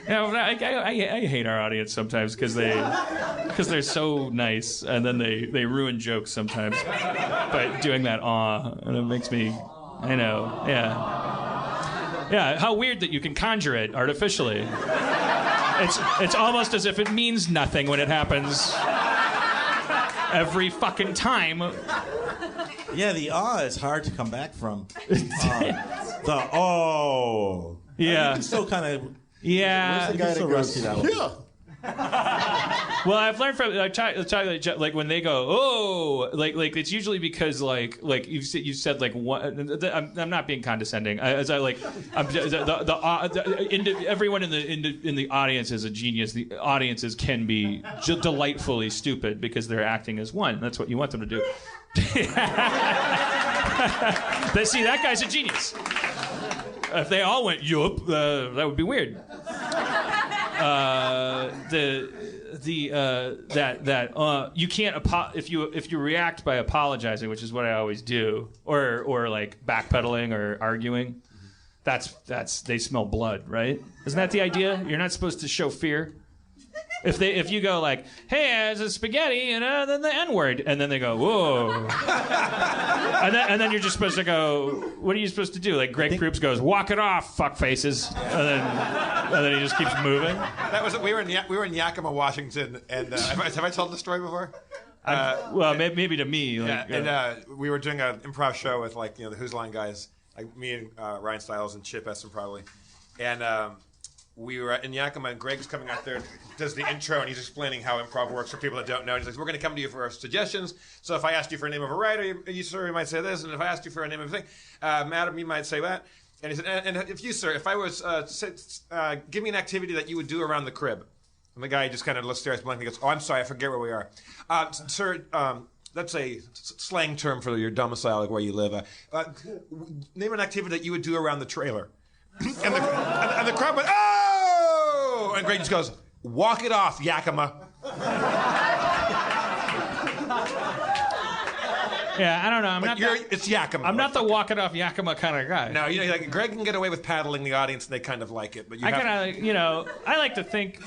Yeah, I hate our audience sometimes because they're so nice, and then they ruin jokes sometimes by doing that awe, and it makes me, I know, yeah. How weird that you can conjure it artificially. It's almost as if it means nothing when it happens every fucking time. Yeah, the awe is hard to come back from. The oh. Yeah. You can still kind of. Yeah. Where's the guy that goes, yeah. Well, I've learned from like when they go oh like it's usually because like you said like what I'm not being condescending everyone in the audience is a genius. The audiences can be delightfully stupid because they're acting as one. That's what you want them to do. See, that guy's a genius. If they all went yup, that would be weird. You can't if you react by apologizing, which is what I always do, or like backpedaling or arguing, that's they smell blood, right? Isn't that the idea? You're not supposed to show fear. If you go like, hey, it's a spaghetti and then the N-word, and then they go, whoa, and then you're just supposed to go, what are you supposed to do? Like Greg Proops goes, walk it off, fuck faces, and then he just keeps moving. We were in Yakima, Washington, and have I told the story before? Maybe to me. Like, and we were doing an improv show with the Who's Line guys, like me and Ryan Stiles and Chip Essen probably, and. We were in Yakima, and Greg's coming out there and does the intro, and he's explaining how improv works for people that don't know. And he's like, we're going to come to you for our suggestions. So if I asked you for a name of a writer, you, sir, you might say this. And if I asked you for a name of a thing, madam, you might say that. And he said, and if you, sir, if I was, give me an activity that you would do around the crib. And the guy just kind of looks there blankly and goes, oh, I'm sorry, I forget where we are. Sir, that's a slang term for your domicile, like where you live. Name an activity that you would do around the trailer. And the crowd went, oh! And Greg just goes, walk it off, Yakima. Yeah, I don't know. It's Yakima. I'm not the walk it off Yakima kind of guy. No, like Greg can get away with paddling the audience, and they kind of like it. But I like to think.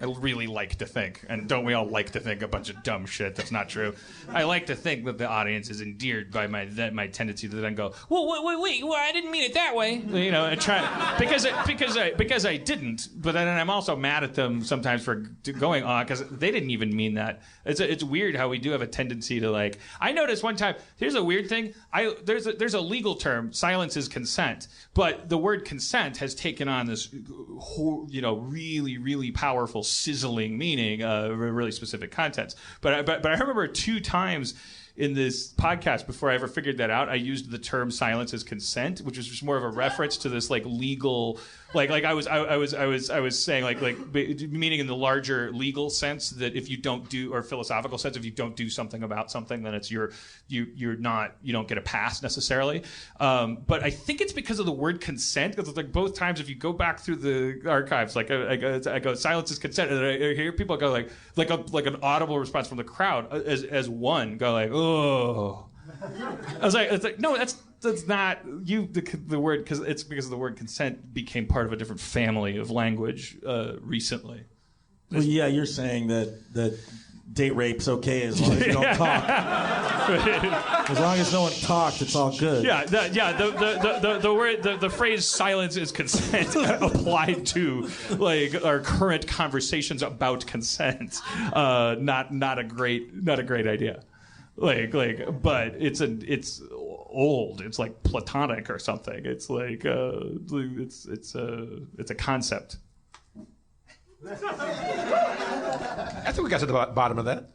I really like to think, and don't we all like to think a bunch of dumb shit that's not true? I like to think that the audience is endeared by my tendency to then go, well, wait, I didn't mean it that way, and try because I didn't. But then I'm also mad at them sometimes for going on because they didn't even mean that. It's weird how we do have a tendency to like. I noticed one time. Here's a weird thing. There's a legal term. Silence is consent, but the word consent has taken on this, really, really powerful, sizzling meaning, really specific contents. But I remember 2 times in this podcast before I ever figured that out, I used the term silence as consent, which was just more of a reference to this like legal, like I was saying like meaning in the larger legal sense that if you don't do, or philosophical sense, if you don't do something about something, then it's you don't get a pass necessarily. But I think it's because of the word consent, because it's like both times if you go back through the archives, like I go silence is consent, and I hear people go like an audible response from the crowd as one go like, oh. I was like, it's like no, that's not you. The word, because it's because the word consent became part of a different family of language recently. Well, yeah, you're saying that date rape's okay as long as you don't talk. As long as no one talks, it's all good. Yeah, the word, the phrase "silence is consent" applied to like our current conversations about consent. Not a great idea. But it's old. It's like Platonic or something. It's like it's a concept. I think we got to the bottom of that.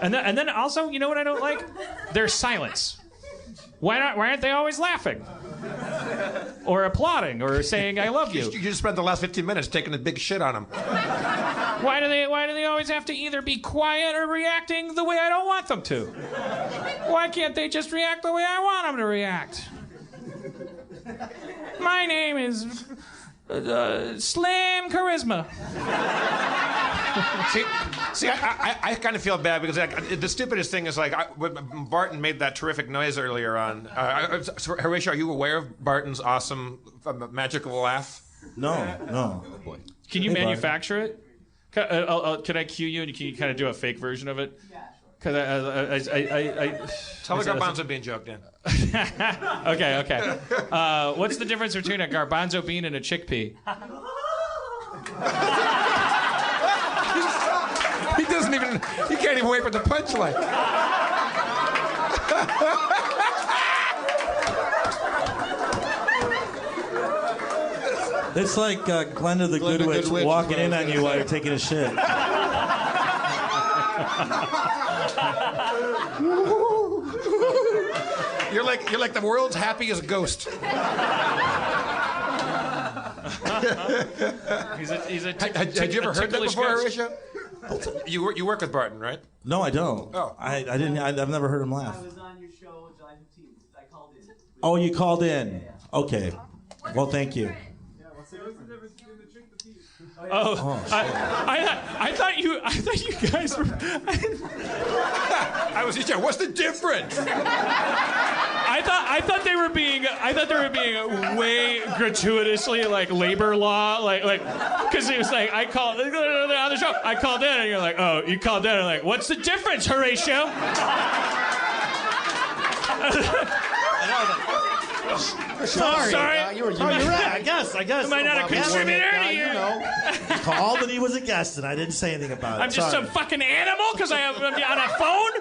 And then also, you know what I don't like? Their silence. Why aren't they always laughing? Or applauding, or saying "I love you"? You just spent the last 15 minutes taking a big shit on them. Why do they always have to either be quiet or reacting the way I don't want them to? Why can't they just react the way I want them to react? My name is Slam Charisma. See, I kind of feel bad because the stupidest thing is when Barton made that terrific noise earlier on. Horatio, are you aware of Barton's awesome magical laugh? No. Can you Hey, manufacture it? Can I cue you and can you kind of do a fake version of it? Yeah, sure. Because Tell the garbanzo bean joke, Dan. Okay. What's the difference between a garbanzo bean and a chickpea? He can't even wait for the punchline. It's like Glenda the Good Witch walking in on you while you're taking a shit. You're like the world's happiest ghost. He's a Had you ever heard that before, ghost. Horatio? You work with Barton, right? No, I don't. Oh. I didn't. I've never heard him laugh. I was on your show July 15th. I called in. Oh, you called in. Okay. Well, thank you. I thought you guys were. I was just what's the difference? I thought they were being way gratuitously like labor law like because it was like I called on the show I called in and you're like, oh, you called in and like, what's the difference, Horatio? Sorry. You're right. I guess. Am I not a contributor to you? He called and he was a guest, and I didn't say anything about it. I'm just some fucking animal because I'm on a phone?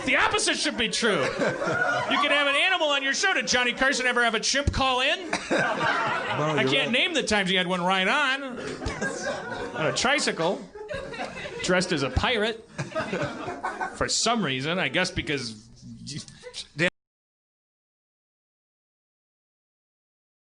The opposite should be true. You can have an animal on your show. Did Johnny Carson ever have a chimp call in? I can't name the times he had one ride on a tricycle, dressed as a pirate. For some reason, I guess because...